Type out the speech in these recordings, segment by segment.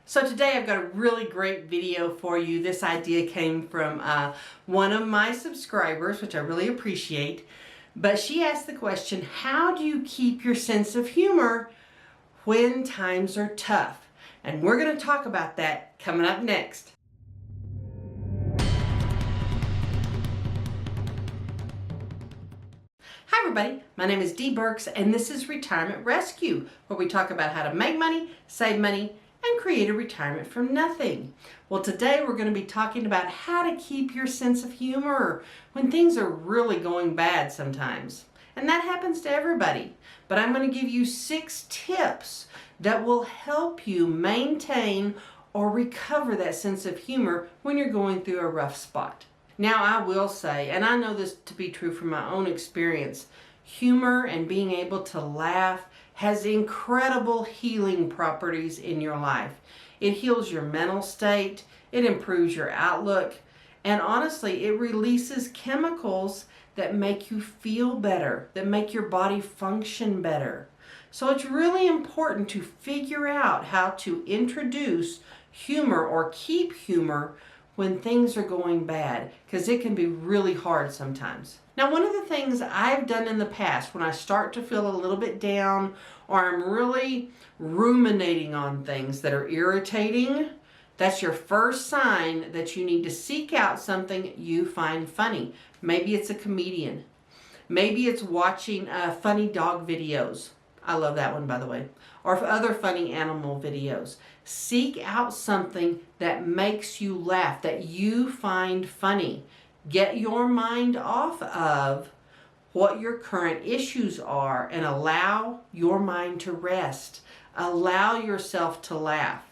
So today I've got a really great video for you. This idea came from one of my subscribers, which I really appreciate. But she asked the question, how do you keep your sense of humor when times are tough? And we're going to talk about that coming up next. Hi everybody, my name is Dee Burks and this is Retirement Rescue, where we talk about how to make money, save money, and create a retirement from nothing. Well, today we're going to be talking about how to keep your sense of humor when things are really going bad sometimes. And that happens to everybody. But I'm going to give you 6 tips that will help you maintain or recover that sense of humor when you're going through a rough spot. Now, I will say, and I know this to be true from my own experience, humor and being able to laugh has incredible healing properties in your life. It heals your mental state, it improves your outlook, and honestly, it releases chemicals that make you feel better, that make your body function better. So it's really important to figure out how to introduce humor or keep humor when things are going bad, because it can be really hard sometimes. Now, one of the things I've done in the past when I start to feel a little bit down or I'm really ruminating on things that are irritating, that's your first sign that you need to seek out something you find funny. Maybe it's a comedian. Maybe it's watching funny dog videos. I love that one, by the way. Or other funny animal videos. Seek out something that makes you laugh, that you find funny. Get your mind off of what your current issues are and allow your mind to rest. Allow yourself to laugh.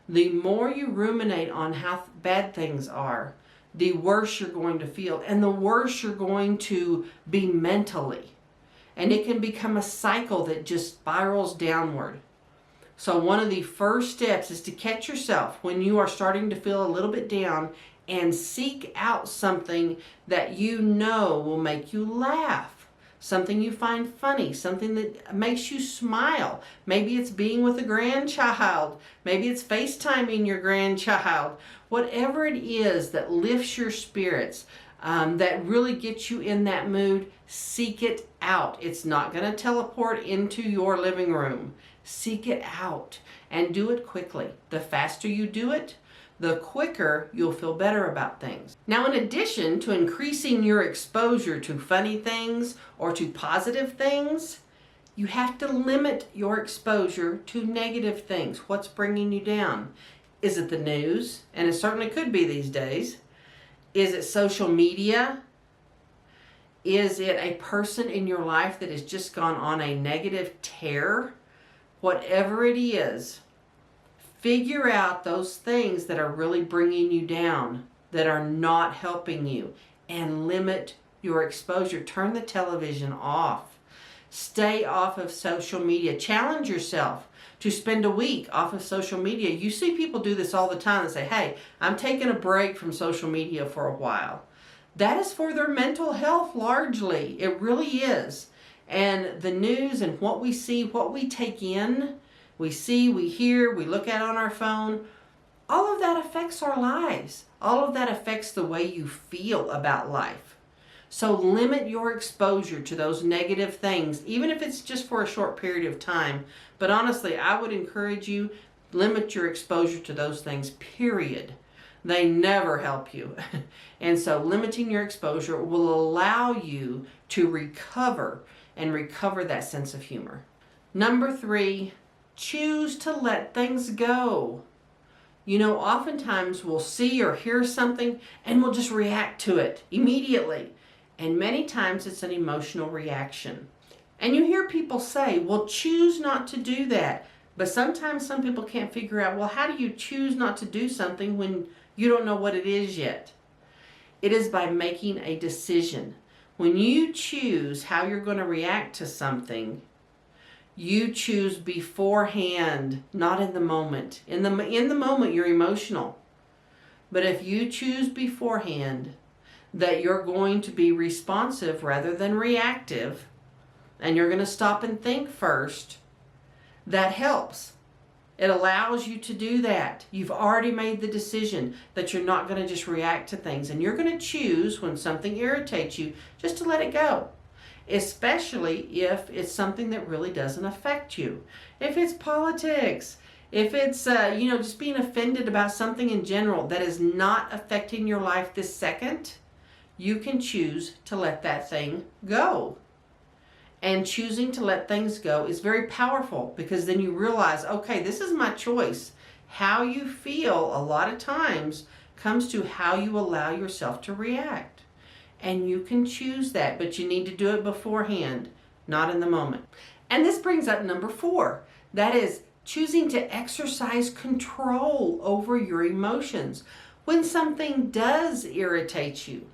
The more you ruminate on how bad things are, the worse you're going to feel and the worse you're going to be mentally. And it can become a cycle that just spirals downward. So one of the first steps is to catch yourself when you are starting to feel a little bit down and seek out something that you know will make you laugh. Something you find funny, something that makes you smile. Maybe it's being with a grandchild. Maybe it's FaceTiming your grandchild. Whatever it is that lifts your spirits, that really gets you in that mood, seek it out. It's not going to teleport into your living room. Seek it out and do it quickly. The faster you do it, the quicker you'll feel better about things. Now, in addition to increasing your exposure to funny things or to positive things, you have to limit your exposure to negative things. What's bringing you down? Is it the news? And it certainly could be these days. Is it social media? Is it a person in your life that has just gone on a negative tear? Whatever it is, figure out those things that are really bringing you down, that are not helping you, and limit your exposure. Turn the television off. Stay off of social media. Challenge yourself to spend a week off of social media. You see people do this all the time and say, hey, I'm taking a break from social media for a while. That is for their mental health largely. It really is. And the news and what we see, what we take in, we see, we hear, we look at on our phone, all of that affects our lives. All of that affects the way you feel about life. So limit your exposure to those negative things, even if it's just for a short period of time. But honestly, I would encourage you, limit your exposure to those things, period. They never help you. And so limiting your exposure will allow you to recover and recover that sense of humor. Number 3, choose to let things go. You know, oftentimes we'll see or hear something and we'll just react to it immediately. And many times it's an emotional reaction. And you hear people say, well, choose not to do that. But sometimes some people can't figure out, well, how do you choose not to do something when you don't know what it is yet? It is by making a decision. When you choose how you're going to react to something, you choose beforehand, not in the moment. In the moment, you're emotional. But if you choose beforehand that you're going to be responsive rather than reactive, and you're going to stop and think first, that helps. It allows you to do that. You've already made the decision that you're not going to just react to things, and you're going to choose when something irritates you just to let it go. Especially if it's something that really doesn't affect you. If it's politics, if it's just being offended about something in general that is not affecting your life this second, you can choose to let that thing go. And choosing to let things go is very powerful, because then you realize, okay, this is my choice. How you feel a lot of times comes to how you allow yourself to react. And you can choose that, but you need to do it beforehand, not in the moment. And this brings up number 4. That is choosing to exercise control over your emotions. When something does irritate you,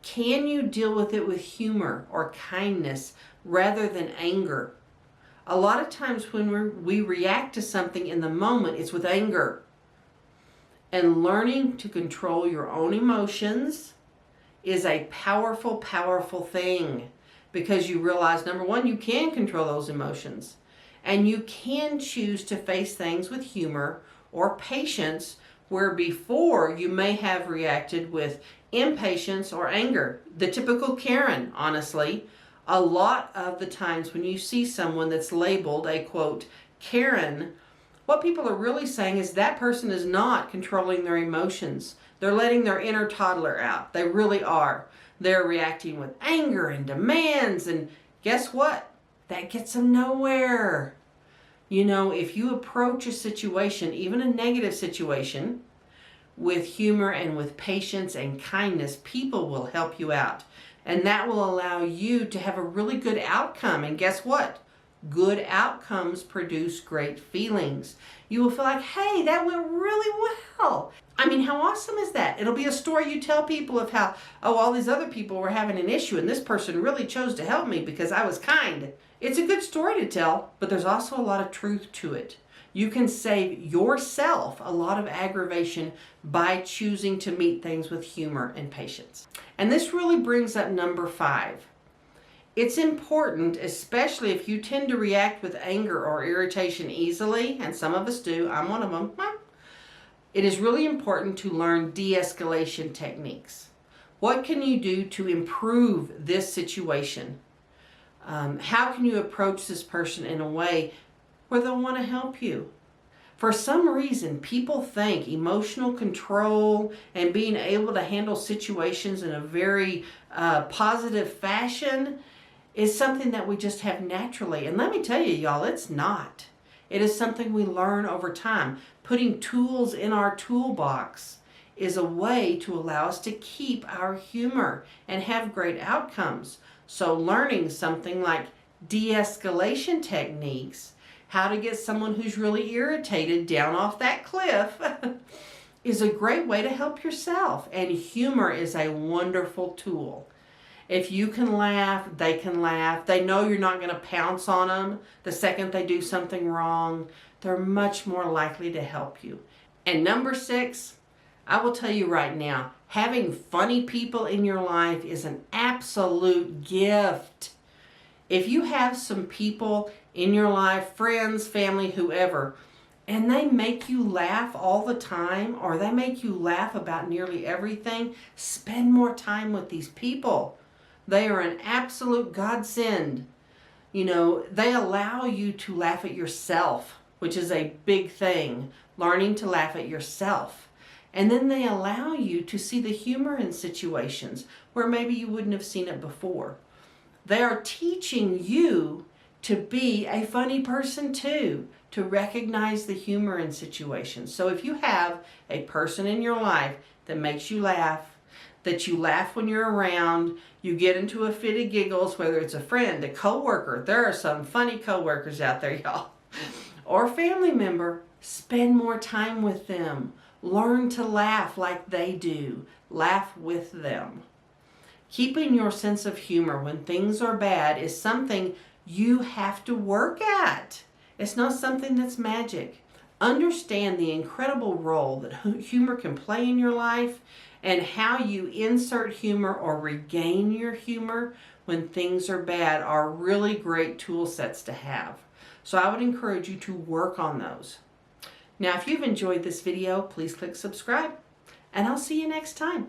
can you deal with it with humor or kindness rather than anger? A lot of times when we react to something in the moment, it's with anger. And learning to control your own emotions is a powerful, powerful thing, because you realize, number 1, you can control those emotions, and you can choose to face things with humor or patience, where before you may have reacted with impatience or anger. The typical Karen, honestly. A lot of the times when you see someone that's labeled a, quote, Karen, what people are really saying is that person is not controlling their emotions. They're letting their inner toddler out. They really are. They're reacting with anger and demands, and guess what? That gets them nowhere. If you approach a situation, even a negative situation, with humor and with patience and kindness, people will help you out. And that will allow you to have a really good outcome. And guess what? Good outcomes produce great feelings. You will feel like, hey, that went really well. I mean, how awesome is that? It'll be a story you tell people of how, all these other people were having an issue and this person really chose to help me because I was kind. It's a good story to tell, but there's also a lot of truth to it. You can save yourself a lot of aggravation by choosing to meet things with humor and patience. And this really brings up number 5. It's important, especially if you tend to react with anger or irritation easily, and some of us do, I'm one of them. It is really important to learn de-escalation techniques. What can you do to improve this situation? How can you approach this person in a way where they'll want to help you? For some reason, people think emotional control and being able to handle situations in a very positive fashion is something that we just have naturally. And let me tell you, y'all, it's not. It is something we learn over time. Putting tools in our toolbox is a way to allow us to keep our humor and have great outcomes. So learning something like de-escalation techniques, how to get someone who's really irritated down off that cliff, is a great way to help yourself. And humor is a wonderful tool. If you can laugh, they can laugh. They know you're not going to pounce on them the second they do something wrong. They're much more likely to help you. And number 6, I will tell you right now, having funny people in your life is an absolute gift. If you have some people in your life, friends, family, whoever, and they make you laugh all the time, or they make you laugh about nearly everything, spend more time with these people. They are an absolute godsend. They allow you to laugh at yourself, which is a big thing, learning to laugh at yourself. And then they allow you to see the humor in situations where maybe you wouldn't have seen it before. They are teaching you to be a funny person too, to recognize the humor in situations. So if you have a person in your life that makes you laugh, that you laugh when you're around, you get into a fit of giggles, whether it's a friend, a coworker, there are some funny coworkers out there, y'all, or a family member, spend more time with them. Learn to laugh like they do. Laugh with them. Keeping your sense of humor when things are bad is something you have to work at. It's not something that's magic. Understand the incredible role that humor can play in your life, and how you insert humor or regain your humor when things are bad are really great tool sets to have. So I would encourage you to work on those. Now, if you've enjoyed this video, please click subscribe, and I'll see you next time.